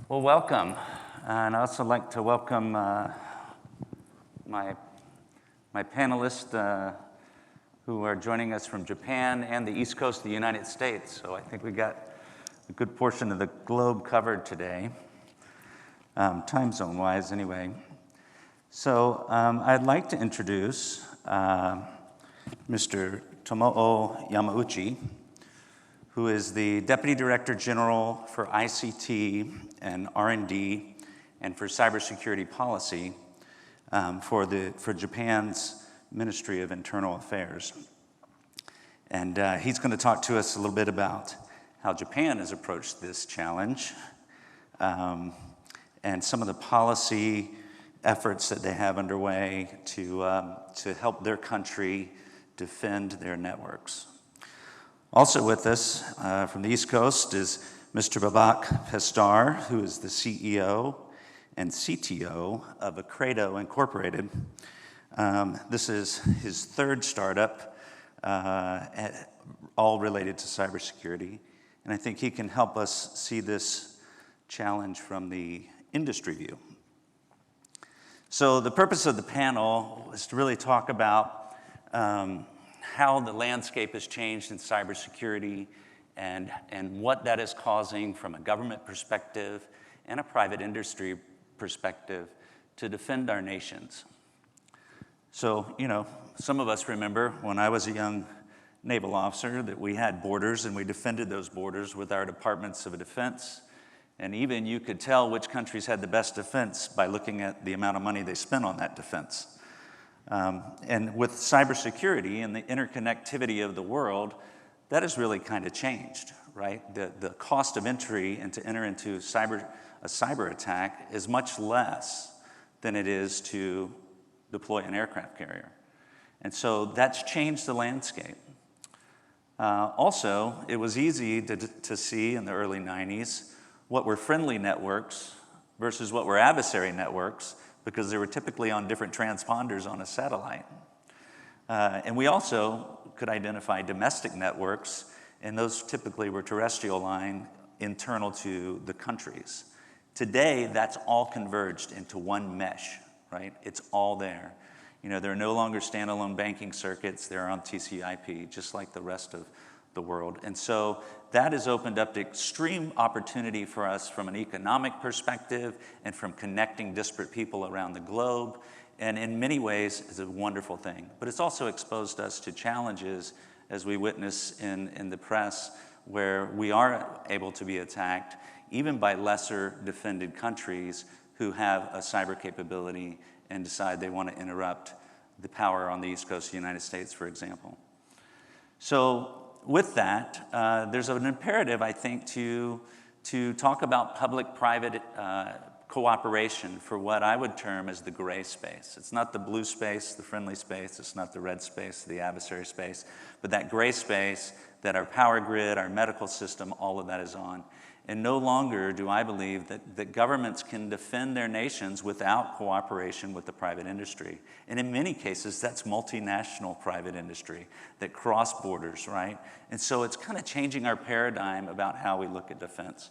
Well, welcome. And I'd also like to welcome my panelists who are joining us from Japan and the East Coast of the United States. So I think we got a good portion of the globe covered today, time zone-wise anyway. So I'd like to introduce Mr. Tomoo Yamauchi, who is the Deputy Director General for ICT and R&D and for Cybersecurity Policy for Japan's Ministry of Internal Affairs. And he's going to talk to us a little bit about how Japan has approached this challenge and some of the policy efforts that they have underway to help their country defend their networks. Also with us from the East Coast is Mr. Babak Pasdar, who is the CEO and CTO of Acreto Incorporated. This is his third startup, all related to cybersecurity. And I think he can help us see this challenge from the industry view. So the purpose of the panel is to really talk about how the landscape has changed in cybersecurity and what that is causing from a government perspective and a private industry perspective to defend our nations. So, you know, some of us remember when I was a young naval officer that we had borders and we defended those borders with our departments of defense. And even you could tell which countries had the best defense by looking at the amount of money they spent on that defense. And with cybersecurity and the interconnectivity of the world, that has really kind of changed, right? The cost of entry and to enter into a cyber attack is much less than it is to deploy an aircraft carrier. And so that's changed the landscape. Also, it was easy to see in the early 90s what were friendly networks versus what were adversary networks, because they were typically on different transponders on a satellite. And we also could identify domestic networks, and those typically were terrestrial line internal to the countries. Today, that's all converged into one mesh, right? It's all there. You know, there are no longer standalone banking circuits. They're on TCP, just like the rest of the world. And so that has opened up extreme opportunity for us from an economic perspective and from connecting disparate people around the globe. And in many ways, it's a wonderful thing. But it's also exposed us to challenges, as we witness in the press, where we are able to be attacked, even by lesser defended countries who have a cyber capability and decide they want to interrupt the power on the East Coast of the United States, for example. So with that, there's an imperative, I think, to talk about public-private cooperation for what I would term as the gray space. It's not the blue space, the friendly space. It's not the red space, the adversary space. But that gray space that our power grid, our medical system, all of that is on. And no longer do I believe that governments can defend their nations without cooperation with the private industry. And in many cases, that's multinational private industry that cross borders, right? And so it's kind of changing our paradigm about how we look at defense.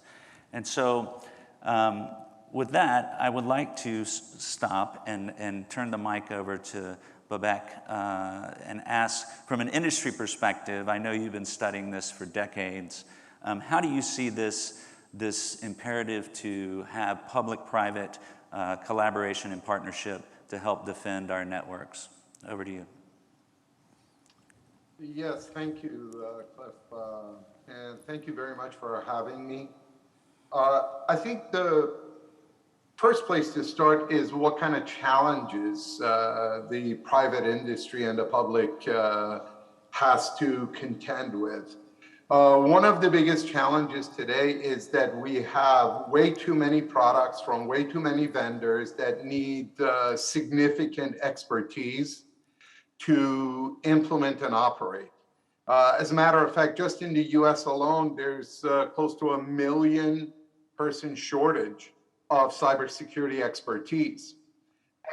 And so with that, I would like to stop and turn the mic over to Babak and ask, from an industry perspective, I know you've been studying this for decades, how do you see this imperative to have public-private collaboration and partnership to help defend our networks? Over to you. Yes, thank you, Cliff, and thank you very much for having me. I think the first place to start is what kind of challenges the private industry and the public has to contend with. One of the biggest challenges today is that we have way too many products from way too many vendors that need significant expertise to implement and operate. As a matter of fact, just in the US alone, there's close to 1 million person shortage of cybersecurity expertise.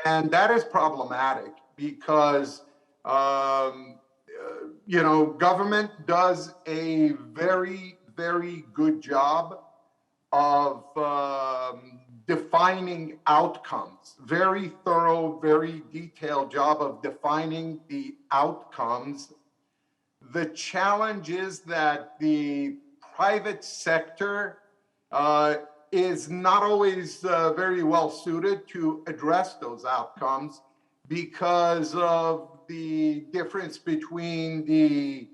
And that is problematic because government does a very, very good job of defining outcomes, very thorough, very detailed job of defining the outcomes. The challenge is that the private sector is not always very well suited to address those outcomes because of the difference between the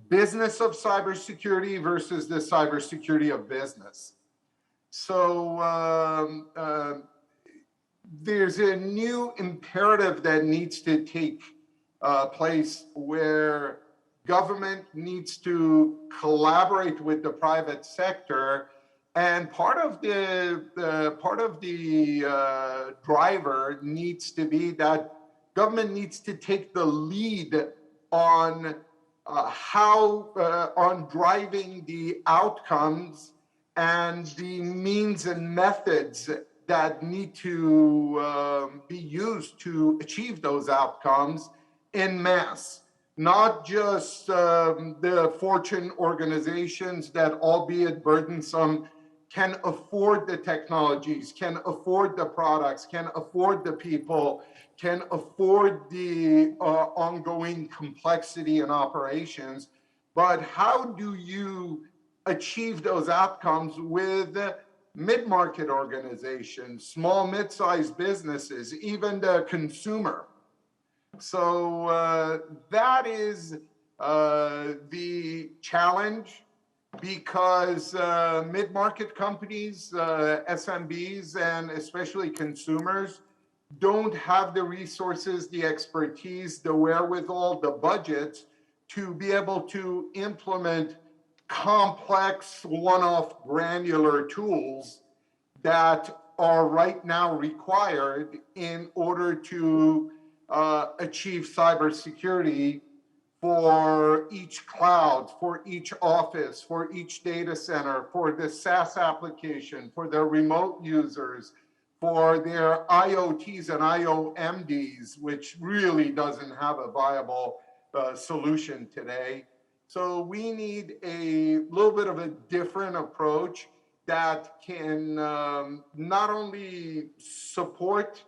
business of cybersecurity versus the cybersecurity of business. So there's a new imperative that needs to take place where government needs to collaborate with the private sector, and part of the driver needs to be that government needs to take the lead on on driving the outcomes and the means and methods that need to be used to achieve those outcomes en masse. Not just the Fortune organizations that, albeit burdensome, can afford the technologies, can afford the products, can afford the people, can afford the ongoing complexity in operations. But how do you achieve those outcomes with mid-market organizations, small, mid-sized businesses, even the consumer? So that is the challenge, because mid-market companies, SMBs, and especially consumers don't have the resources, the expertise, the wherewithal, the budget to be able to implement complex, one-off granular tools that are right now required in order to achieve cybersecurity for each cloud, for each office, for each data center, for the SaaS application, for their remote users, for their IoTs and IOMDs, which really doesn't have a viable solution today. So we need a little bit of a different approach that can not only support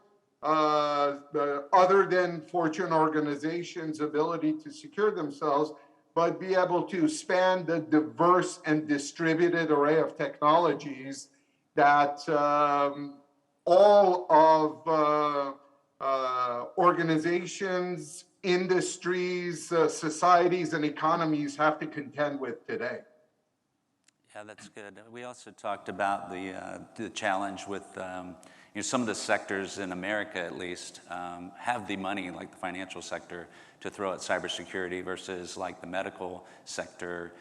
the other than Fortune organizations' ability to secure themselves, but be able to span the diverse and distributed array of technologies that all of organizations, industries, societies, and economies have to contend with today. Yeah, that's good. We also talked about the challenge with some of the sectors in America, at least, have the money, like the financial sector, to throw at cybersecurity, versus like the medical sector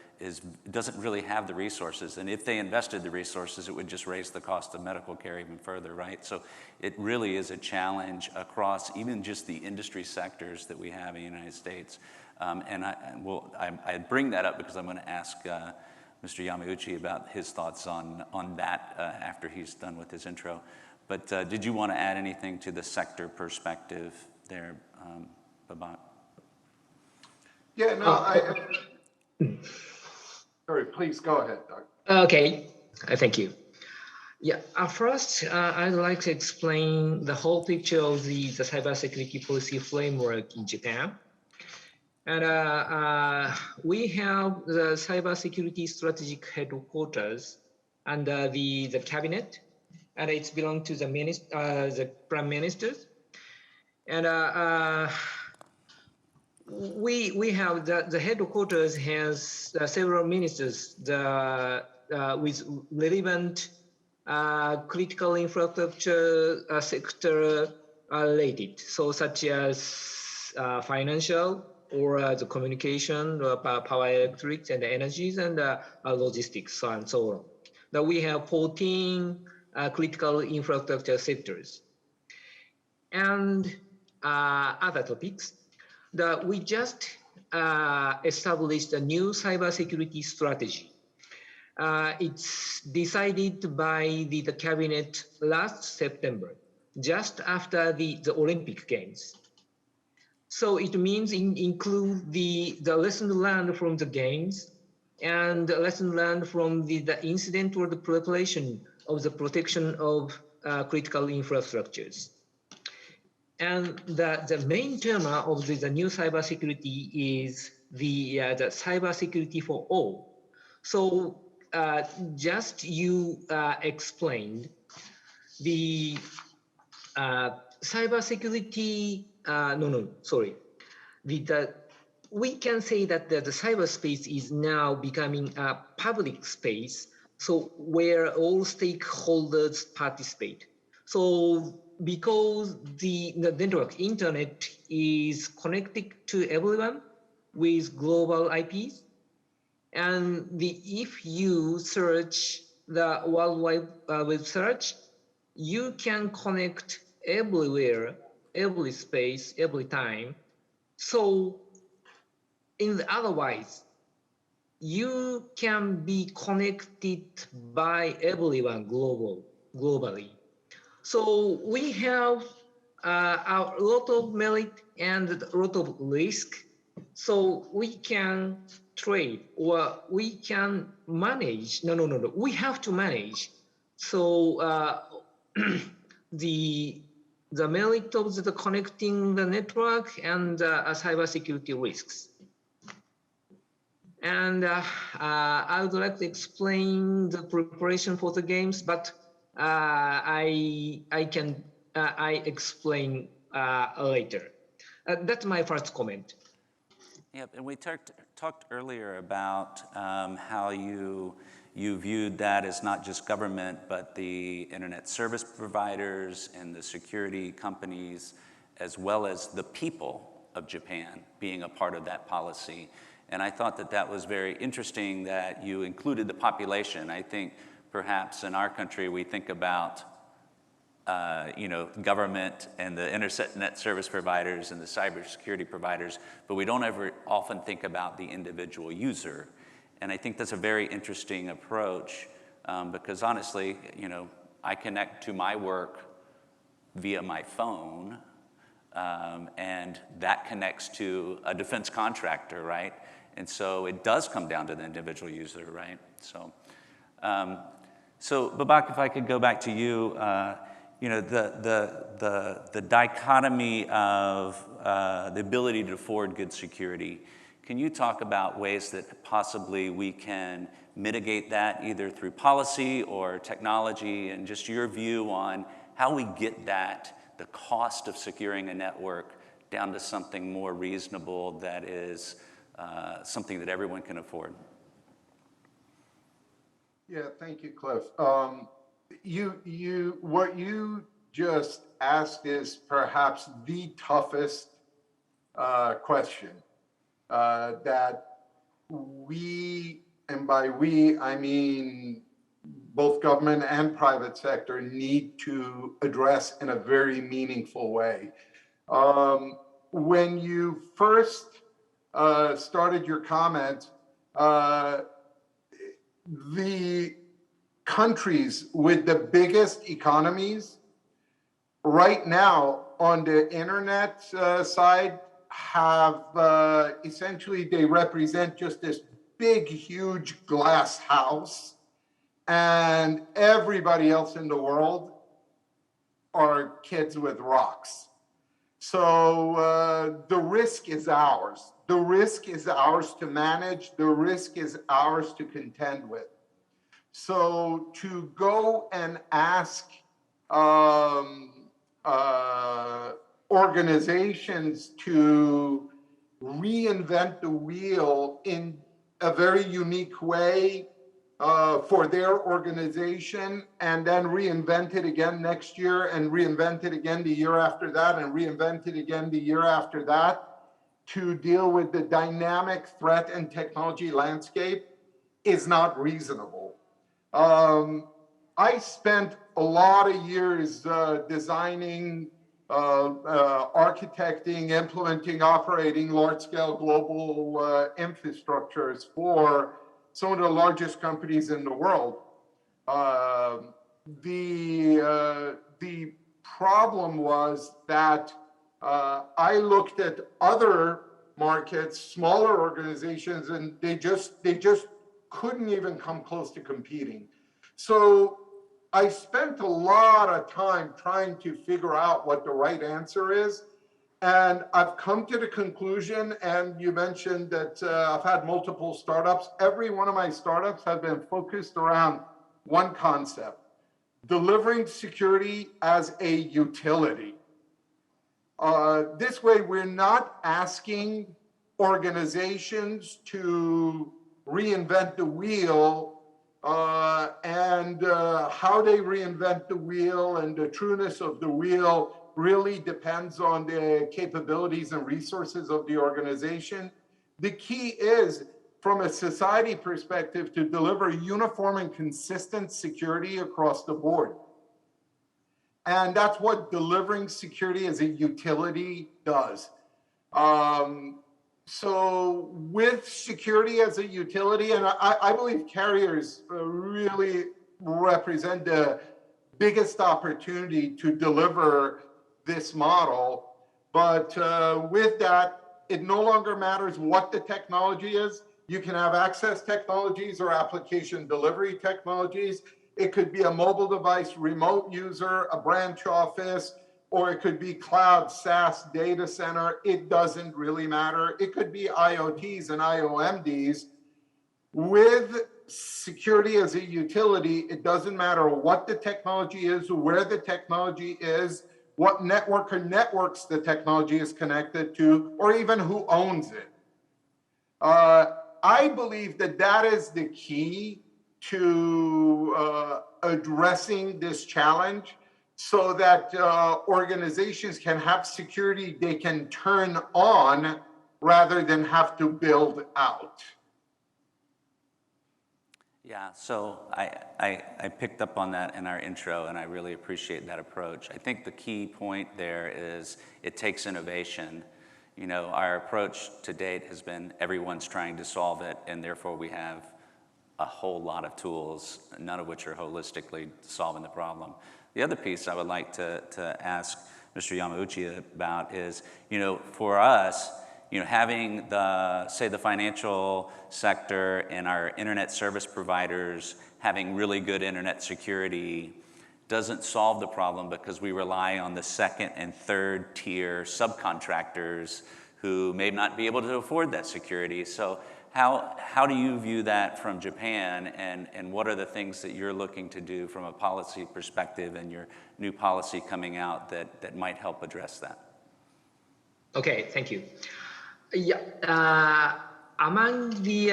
doesn't really have the resources. And if they invested the resources, it would just raise the cost of medical care even further, right? So it really is a challenge across even just the industry sectors that we have in the United States. And I bring that up because I'm going to ask Mr. Yamauchi about his thoughts on that after he's done with his intro. But did you want to add anything to the sector perspective there, Babak? Yeah, no, sorry, please go ahead, Doug. Okay, thank you. Yeah, first, I'd like to explain the whole picture of the cybersecurity policy framework in Japan. And we have the cybersecurity strategic headquarters under the cabinet, and it's belong to the prime ministers. And we have the headquarters has several ministers with relevant critical infrastructure sector related, so such as financial, or the communication, power electrics and energies, and logistics, so and so on. Now we have 14 critical infrastructure sectors. And other topics, that we just established a new cybersecurity strategy. It's decided by the cabinet last September, just after the Olympic Games. So it means include the lesson learned from the games, and the lesson learned from the incident or the preparation of the protection of critical infrastructures. And the main term of the new cybersecurity is the cybersecurity for all. So just you explained the cybersecurity, we can say that the cyberspace is now becoming a public space, so where all stakeholders participate. So because the network internet is connected to everyone with global IPs, and if you search the World Wide Web search, you can connect everywhere, every space, every time. So otherwise, you can be connected by everyone globally. So we have a lot of merit and a lot of risk. So we can trade or we can manage. We have to manage. So the merit of the connecting the network and cybersecurity risks. And I would like to explain the preparation for the games, but I explain later. That's my first comment. Yep, and we talked earlier about how you viewed that as not just government, but the internet service providers and the security companies, as well as the people of Japan being a part of that policy. And I thought that that was very interesting that you included the population. I think perhaps in our country we think about government and the internet service providers and the cybersecurity providers, but we don't ever often think about the individual user. And I think that's a very interesting approach because honestly, I connect to my work via my phone, and that connects to a defense contractor, right? And so it does come down to the individual user, right? So Babak, if I could go back to you, the dichotomy of the ability to afford good security. Can you talk about ways that possibly we can mitigate that either through policy or technology, and just your view on how we get the cost of securing a network down to something more reasonable that is something that everyone can afford? Yeah, thank you, Cliff. What you just asked is perhaps the toughest question that we, and by we, I mean both government and private sector, need to address in a very meaningful way. When you first started your comment, the countries with the biggest economies right now on the internet side have essentially, they represent just this big, huge glass house, and everybody else in the world are kids with rocks. So the risk is ours. The risk is ours to manage. The risk is ours to contend with. So to go and ask organizations to reinvent the wheel in a very unique way for their organization, and then reinvent it again next year, and reinvent it again the year after that, and reinvent it again the year after that, to deal with the dynamic threat and technology landscape is not reasonable. I spent a lot of years designing, architecting, implementing, operating large-scale global infrastructures for some of the largest companies in the world. The problem was that I looked at other markets, smaller organizations, and they just couldn't even come close to competing. So I spent a lot of time trying to figure out what the right answer is. And I've come to the conclusion, and you mentioned that I've had multiple startups. Every one of my startups have been focused around one concept: delivering security as a utility. This way, we're not asking organizations to reinvent the wheel, and how they reinvent the wheel and the trueness of the wheel really depends on the capabilities and resources of the organization. The key is, from a society perspective, to deliver uniform and consistent security across the board. And that's what delivering security as a utility does. So with security as a utility, and I believe carriers really represent the biggest opportunity to deliver this model. But with that, it no longer matters what the technology is. You can have access technologies or application delivery technologies. It could be a mobile device, remote user, a branch office, or it could be cloud, SaaS, data center. It doesn't really matter. It could be IoTs and IOMDs. With security as a utility, it doesn't matter what the technology is, where the technology is, what network or networks the technology is connected to, or even who owns it. I believe that that is the key to addressing this challenge, so that organizations can have security they can turn on rather than have to build out. Yeah, so I picked up on that in our intro, and I really appreciate that approach. I think the key point there is it takes innovation. You know, our approach to date has been everyone's trying to solve it, and therefore we have a whole lot of tools, none of which are holistically solving the problem. The other piece I would like to ask Mr. Yamauchi about is, you know, for us, you know, having say the financial sector and our internet service providers having really good internet security doesn't solve the problem, because we rely on the second and third tier subcontractors who may not be able to afford that security. So how do you view that from Japan, and what are the things that you're looking to do from a policy perspective and your new policy coming out that might help address that? Okay, thank you. Yeah, among the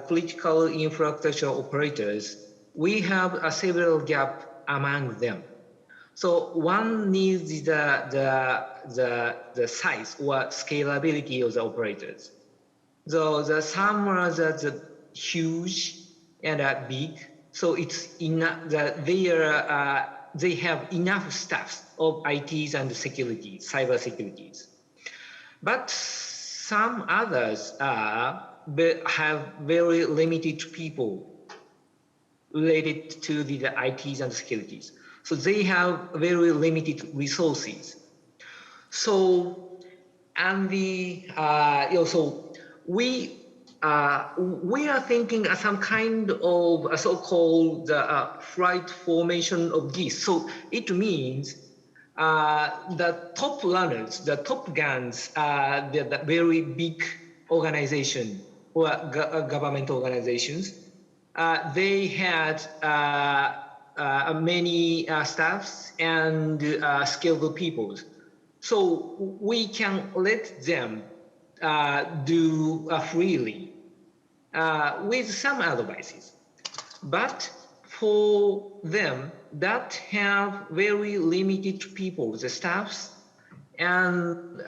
critical infrastructure operators, we have several gaps among them. So one needs the size or scalability of the operators. So some are the huge and big, so it's they have enough staffs of ITs and security, cyber securities. But some others have very limited people related to the ITs and securities. So they have very limited resources. So, and so we are thinking some kind of a so-called flight formation of this. So it means the top runners, the top guns, the very big organization or government organizations, they had many staffs and skilled people. So we can let them do freely with some advices. But for them that have very limited people, the staffs, and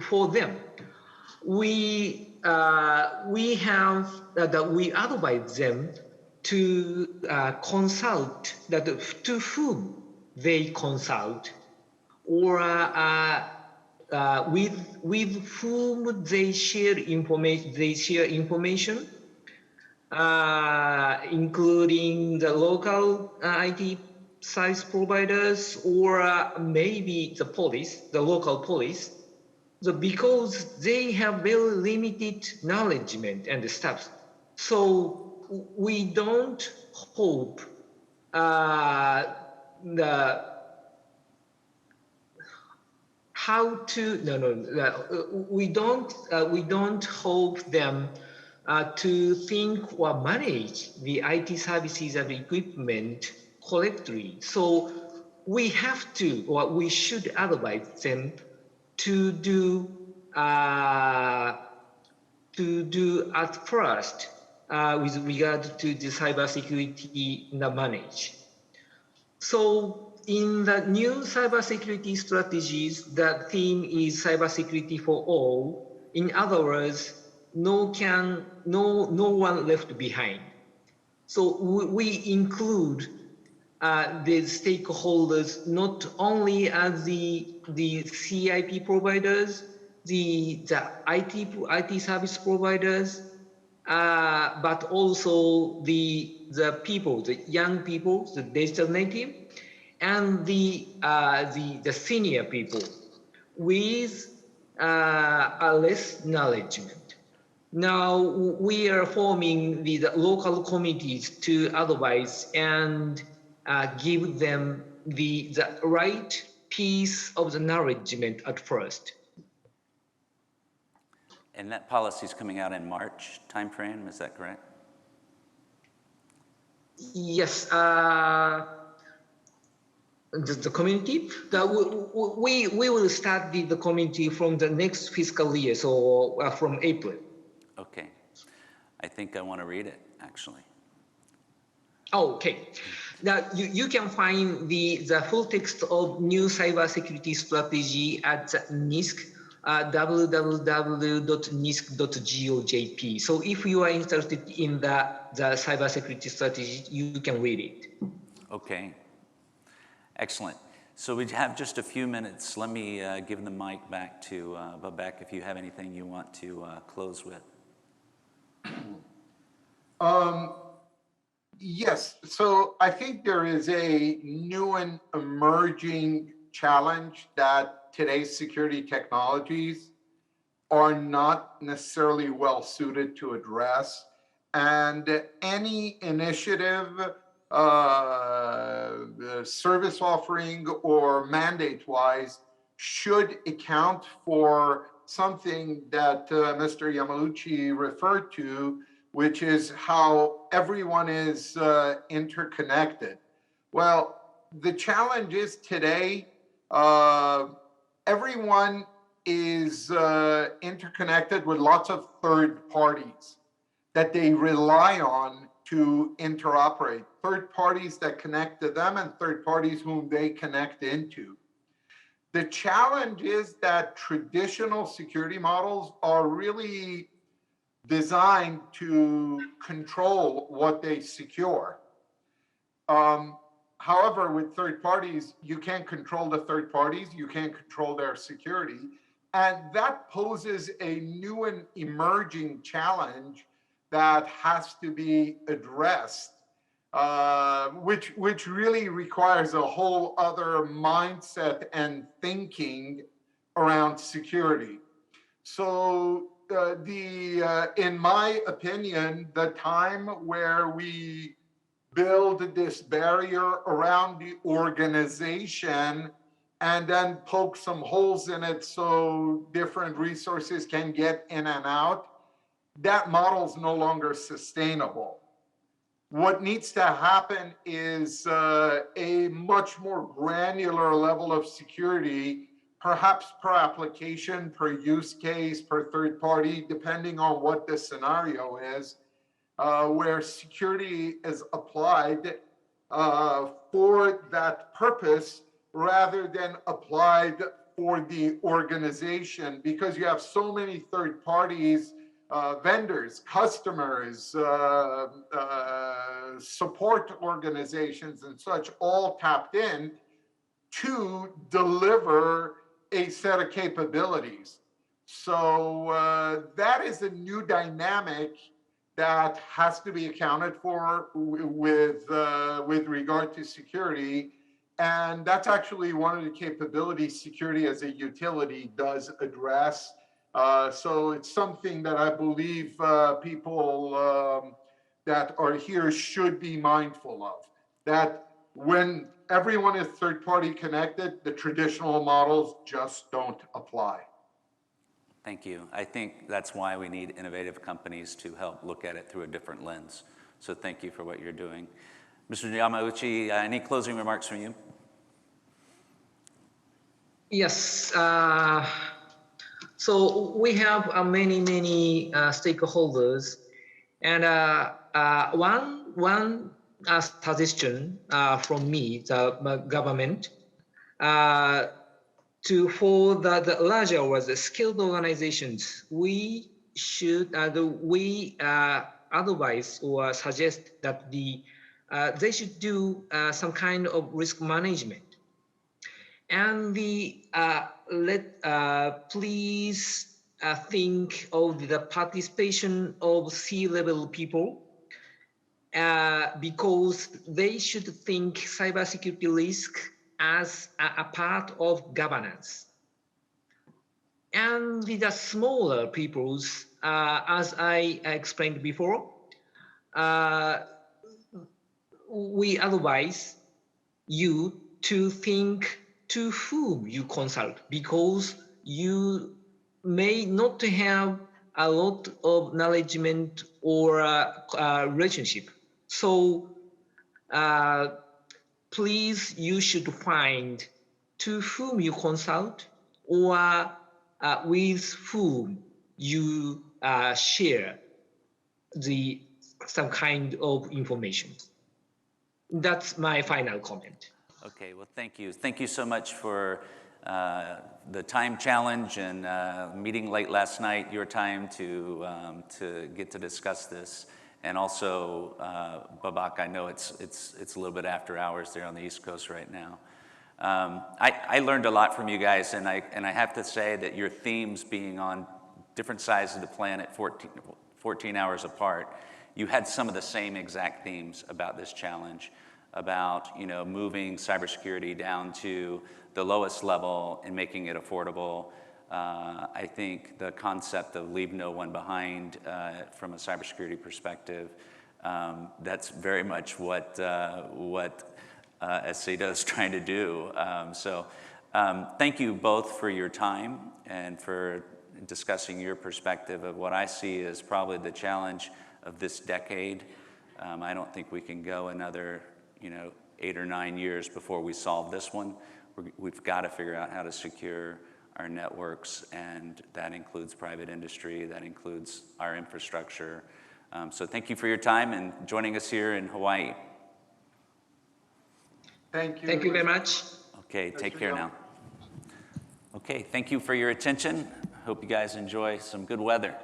for them, we advise them to consult to whom they consult, or with whom they share information. Including the local IT service providers, or maybe the police, the local police, because they have very limited knowledge and staff. So we don't hope the how to we don't hope them to think or manage the IT services and equipment correctly. So we have to, or we should advise them to do at first with regard to the cybersecurity manage. So in the new cybersecurity strategies, the theme is cybersecurity for all. In other words, no one left behind. So we include the stakeholders not only as the CIP providers, the IT service providers, but also the people, the young people, the digital native, and the senior people with a less knowledgement. Now we are forming the local committees to advise and give them the right piece of the knowledgement at first. And that policy is coming out in March timeframe, is that correct? Yes, the community, we will start the community from the next fiscal year, so from April. Okay, I think I want to read it, actually. Oh, okay. Now you can find the full text of new cybersecurity strategy at NISC, www.nisc.gojp. So if you are interested in the cybersecurity strategy, you can read it. Okay, excellent. So we have just a few minutes. Let me give the mic back to Babak if you have anything you want to close with. Yes, so I think there is a new and emerging challenge that today's security technologies are not necessarily well suited to address. And any initiative, service offering or mandate-wise should account for something that Mr. Yamauchi referred to, which is how everyone is interconnected. Well, the challenge is today, everyone is interconnected with lots of third parties that they rely on to interoperate. Third parties that connect to them and third parties whom they connect into. The challenge is that traditional security models are really designed to control what they secure. However, with third parties, you can't control the third parties, you can't control their security. And that poses a new and emerging challenge that has to be addressed, which really requires a whole other mindset and thinking around security. So in my opinion, the time where we build this barrier around the organization and then poke some holes in it so different resources can get in and out, that model is no longer sustainable. What needs to happen is a much more granular level of security, perhaps per application, per use case, per third party, depending on what the scenario is, where security is applied for that purpose rather than applied for the organization, because you have so many third parties, vendors, customers, support organizations and such, all tapped in to deliver a set of capabilities. So that is a new dynamic that has to be accounted for with regard to security. And that's actually one of the capabilities security as a utility does address. So it's something that I believe people that are here should be mindful of. that when everyone is third-party connected, the traditional models just don't apply. Thank you. I think that's why we need innovative companies to help look at it through a different lens. So thank you for what you're doing. Mr. Yamauchi, any closing remarks from you? Yes. So we have many stakeholders, and one suggestion from me, the government, for the larger or the skilled organizations, we should advise or suggest that they should do some kind of risk management. And please think of the participation of C-level people, because they should think cybersecurity risk as a part of governance. And the smaller peoples, as I explained before, we advise you to think to whom you consult, because you may not have a lot of knowledge or relationship. So please, you should find to whom you consult, or with whom you share some kind of information. That's my final comment. Okay, well, thank you. Thank you so much for the time challenge and meeting late last night, your time to get to discuss this. And also, Babak, I know it's a little bit after hours there on the East Coast right now. I learned a lot from you guys, and I have to say that your themes being on different sides of the planet, 14 hours apart, you had some of the same exact themes about this challenge, about moving cybersecurity down to the lowest level and making it affordable. I think the concept of leave no one behind from a cybersecurity perspective, that's very much what Acreto is trying to do. So thank you both for your time and for discussing your perspective of what I see as probably the challenge of this decade. I don't think we can go another 8 or 9 years before we solve this one. We've got to figure out how to secure our networks, and that includes private industry, that includes our infrastructure. So thank you for your time and joining us here in Hawaii. Thank you. Thank you very much. Okay, take care now. Okay, thank you for your attention. Hope you guys enjoy some good weather.